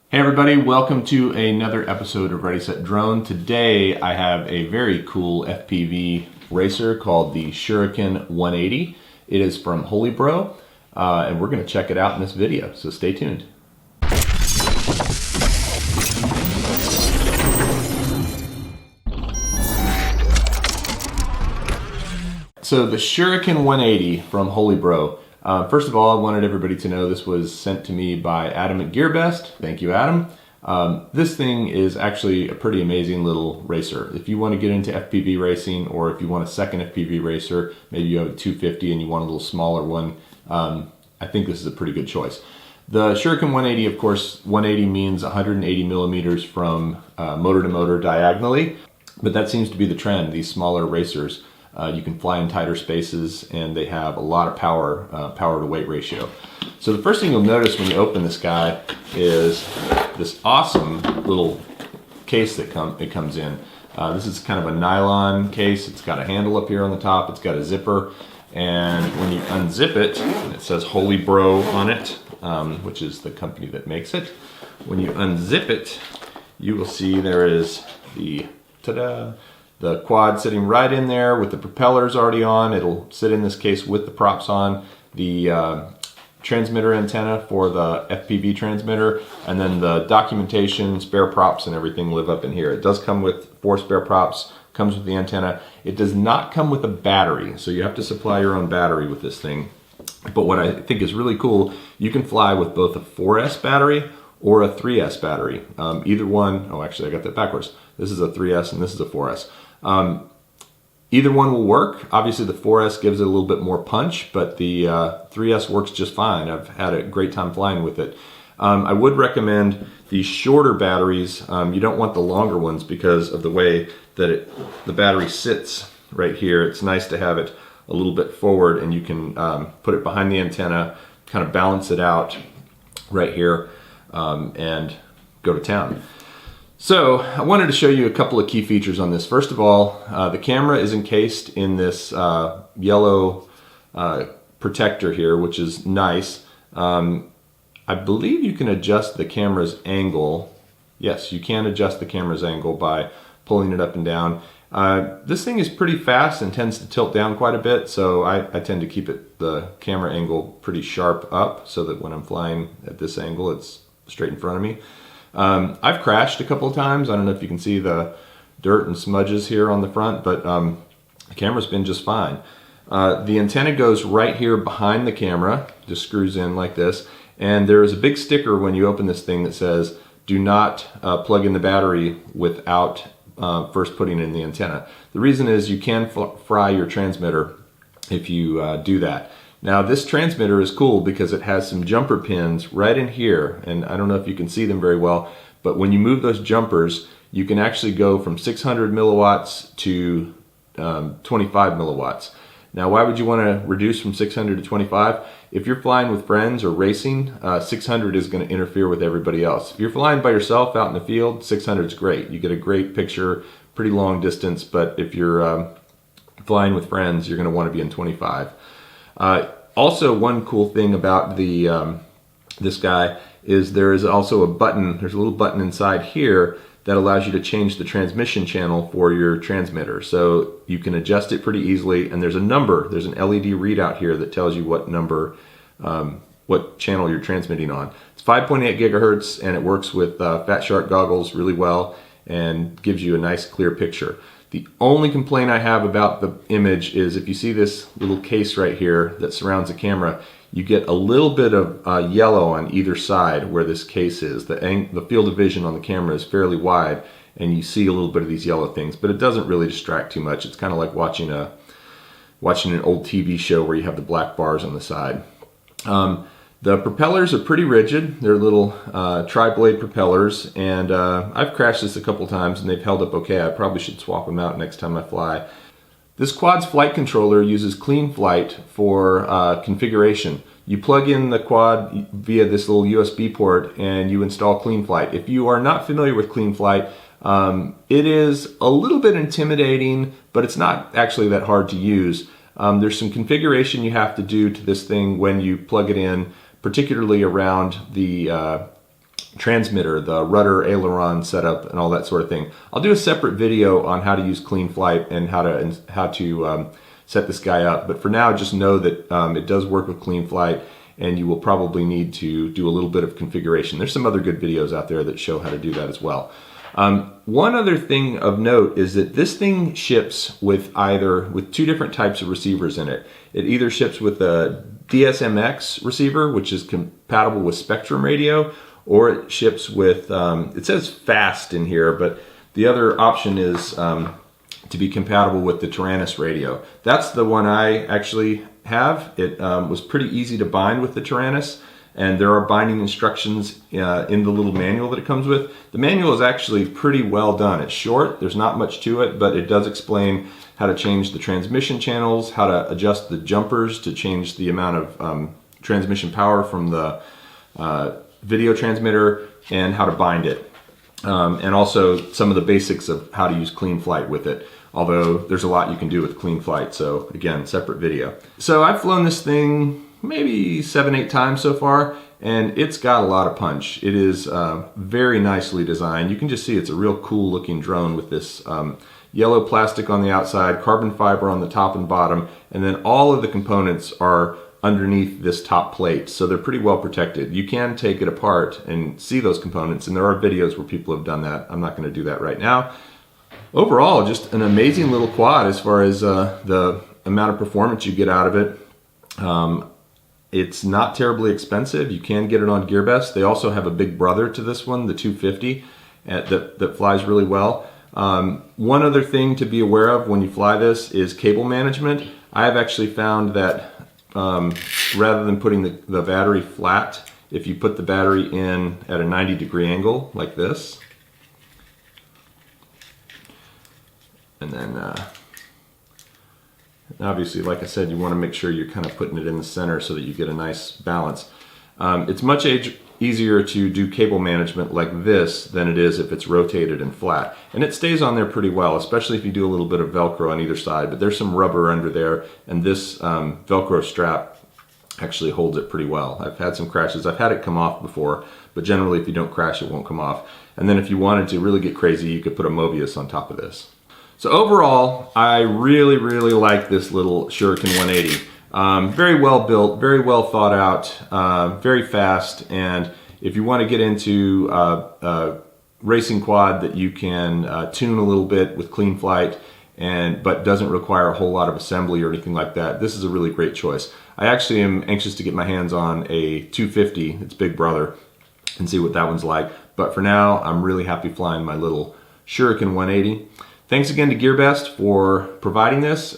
Hey everybody, welcome to another episode of Ready Set Drone. Today I have a very cool FPV racer called the Shuriken 180. It is from HolyBro, and we're going to check it out in this video, so stay tuned. So the Shuriken 180 from HolyBro. First of all, I wanted everybody to know this was sent to me by Adam at GearBest. Thank you, Adam. This thing is actually a pretty amazing little racer. If you want to get into FPV racing, or if you want a second FPV racer, maybe you have a 250 and you want a little smaller one, I think this is a pretty good choice. The Shuriken 180, of course, 180 means 180 millimeters from motor to motor diagonally, but that seems to be the trend, these smaller racers. You can fly in tighter spaces, and they have a lot of power, power to weight ratio. So the first thing you'll notice when you open this guy is this awesome little case that it comes in. This is kind of a nylon case. It's got a handle up here on the top. It's got a zipper, and when you unzip it, it says HolyBro on it, which is the company that makes it. When you unzip it, you will see there is the ta-da! The quad sitting right in there with the propellers already on. It'll sit in this case with the props on. The transmitter antenna for the FPV transmitter, and then the documentation, spare props, and everything live up in here. It does come with 4 spare props, comes with the antenna. It does not come with a battery, so you have to supply your own battery with this thing. But what I think is really cool, you can fly with both a 4S battery or a 3S battery. Either one, oh actually I got that backwards. This is a 3S and this is a 4S. Either one will work. Obviously the 4S gives it a little bit more punch, but the 3S works just fine. I've had a great time flying with it. I would recommend the shorter batteries. You don't want the longer ones because of the way that the battery sits right here. It's nice to have it a little bit forward, and you can put it behind the antenna, kind of balance it out right here, and go to town. So I wanted to show you a couple of key features on this. First of all, the camera is encased in this yellow protector here, which is nice. I believe you can adjust the camera's angle. Yes, you can adjust the camera's angle by pulling it up and down. This thing is pretty fast and tends to tilt down quite a bit, so I tend to keep the camera angle pretty sharp up so that when I'm flying at this angle, it's straight in front of me. I've crashed a couple of times. I don't know if you can see the dirt and smudges here on the front, but the camera's been just fine. The antenna goes right here behind the camera, just screws in like this, and there is a big sticker when you open this thing that says, do not plug in the battery without first putting in the antenna. The reason is you can fry your transmitter if you do that. Now this transmitter is cool because it has some jumper pins right in here, and I don't know if you can see them very well, but when you move those jumpers, you can actually go from 600 milliwatts to 25 milliwatts. Now why would you want to reduce from 600 to 25? If you're flying with friends or racing, 600 is going to interfere with everybody else. If you're flying by yourself out in the field, 600 is great. You get a great picture, pretty long distance, but if you're flying with friends, you're going to want to be in 25. Also, one cool thing about this guy is there is also a button. There's a little button inside here that allows you to change the transmission channel for your transmitter. So you can adjust it pretty easily, and there's a number. There's an LED readout here that tells you what number, what channel you're transmitting on. It's 5.8 gigahertz, and it works with Fat Shark goggles really well and gives you a nice clear picture. The only complaint I have about the image is if you see this little case right here that surrounds the camera, you get a little bit of yellow on either side where this case is. The field of vision on the camera is fairly wide, and you see a little bit of these yellow things, but it doesn't really distract too much. It's kind of like watching an old TV show where you have the black bars on the side. The propellers are pretty rigid. They're little tri-blade propellers, and I've crashed this a couple times and they've held up okay. I probably should swap them out next time I fly. This quad's flight controller uses CleanFlight for configuration. You plug in the quad via this little USB port and you install CleanFlight. If you are not familiar with CleanFlight, it is a little bit intimidating, but it's not actually that hard to use. There's some configuration you have to do to this thing when you plug it in, particularly around the transmitter, the rudder, aileron setup, and all that sort of thing. I'll do a separate video on how to use CleanFlight and how to set this guy up. But for now, just know that it does work with CleanFlight, and you will probably need to do a little bit of configuration. There's some other good videos out there that show how to do that as well. One other thing of note is that this thing ships with two different types of receivers in it. It either ships with a DSMX receiver, which is compatible with Spectrum radio, or it ships with, it says fast in here, but the other option is to be compatible with the Taranis radio. That's the one I actually have. It was pretty easy to bind with the Taranis, and there are binding instructions in the little manual that it comes with. The manual is actually pretty well done. It's short, there's not much to it, but it does explain how to change the transmission channels, how to adjust the jumpers to change the amount of transmission power from the video transmitter, and how to bind it. And also some of the basics of how to use CleanFlight with it. Although there's a lot you can do with CleanFlight, so again, separate video. So I've flown this thing maybe 7-8 times so far, and it's got a lot of punch. It is very nicely designed. You can just see it's a real cool looking drone with this yellow plastic on the outside, carbon fiber on the top and bottom, and then all of the components are underneath this top plate, so they're pretty well protected. You can take it apart and see those components, and there are videos where people have done that. I'm not going to do that right now. Overall, just an amazing little quad as far as the amount of performance you get out of it. It's not terribly expensive. You can get it on GearBest. They also have a big brother to this one, the 250, that flies really well. One other thing to be aware of when you fly this is cable management. I have actually found that rather than putting the battery flat, if you put the battery in at a 90-degree angle like this, and then obviously, like I said, you want to make sure you're kind of putting it in the center so that you get a nice balance. It's much easier to do cable management like this than it is if it's rotated and flat. And it stays on there pretty well, especially if you do a little bit of Velcro on either side. But there's some rubber under there, and this Velcro strap actually holds it pretty well. I've had some crashes. I've had it come off before, but generally if you don't crash, it won't come off. And then if you wanted to really get crazy, you could put a Mobius on top of this. So overall, I really, really like this little Shuriken 180. Very well built, very well thought out, very fast, and if you want to get into a racing quad that you can tune a little bit with CleanFlight, but doesn't require a whole lot of assembly or anything like that, this is a really great choice. I actually am anxious to get my hands on a 250, its big brother, and see what that one's like. But for now, I'm really happy flying my little Shuriken 180. Thanks again to GearBest for providing this.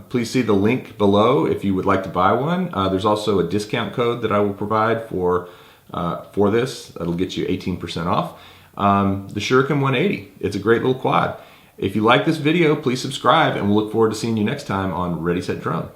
Please see the link below if you would like to buy one. There's also a discount code that I will provide for this. That'll get you 18% off. The Shuriken 180. It's a great little quad. If you like this video, please subscribe, and we'll look forward to seeing you next time on Ready Set Drone.